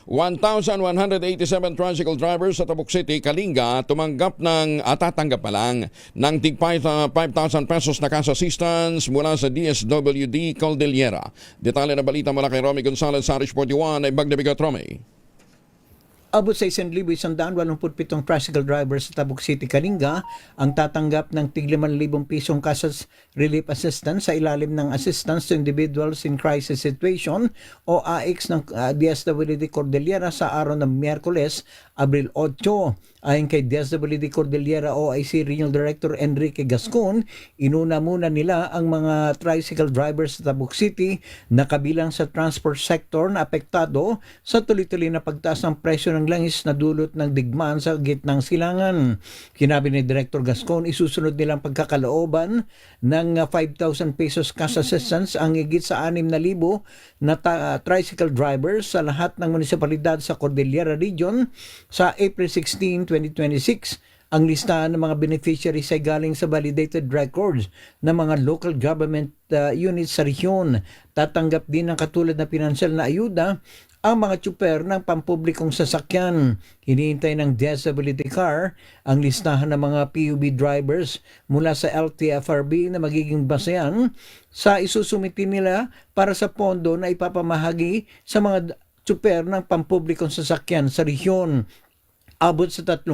1,187 tricycle drivers sa Tabuk City, Kalinga tatanggap pa lang ng tig 5,000 pesos na cash assistance mula sa DSWD Cordillera. Detalye na balita mula kay Romy Gonzalez sa Irish 41 ay Bagnabigat Romy. Abot sa 1,187 tricycle drivers sa Tabuk City, Kalinga ang tatanggap ng tig 5,000 pisong cash relief assistance sa ilalim ng Assistance to Individuals in Crisis Situation o AICS ng DSWD Cordillera sa araw ng Miyerkules, Abril 8. Ayon kay DSWD Cordillera OIC Regional Director Enrique Gascon, inuna muna nila ang mga tricycle drivers sa Tabuk City na kabilang sa transport sector na apektado sa tuloy-tuloy na pagtaas ng presyo ng langis na dulot ng digmaan sa gitnang silangan. Kinabi ni Director Gascon, isusunod nilang pagkakalooban ng 5,000 pesos cash assistance ang higit sa 6,000 na tricycle drivers sa lahat ng munisipalidad sa Cordillera Region sa April 16, 2026. Ang listahan ng mga beneficiaries ay galing sa validated records ng mga local government units sa rehiyon. Tatanggap din ng katulad na pinansyal na ayuda ang mga tsuper ng pampublikong sasakyan. Hinihintay ng DSWD CAR ang listahan ng mga PUB drivers mula sa LTFRB na magiging basehan sa isusumiti nila para sa pondo na ipapamahagi sa mga tsuper ng pampublikong sasakyan sa rehiyon. Abot sa 30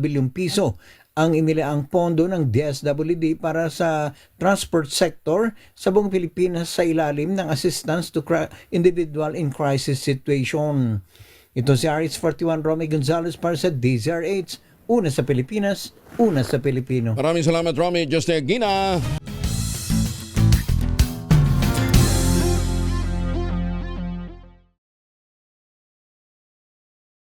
bilyong piso ang inilaang pondo ng DSWD para sa transport sector sa buong Pilipinas sa ilalim ng Assistance to Individual in Crisis Situation. Ito si RH41 Romy Gonzalez para sa DZRH. Una sa Pilipinas, una sa Pilipino. Maraming salamat, Romy. Just Gina.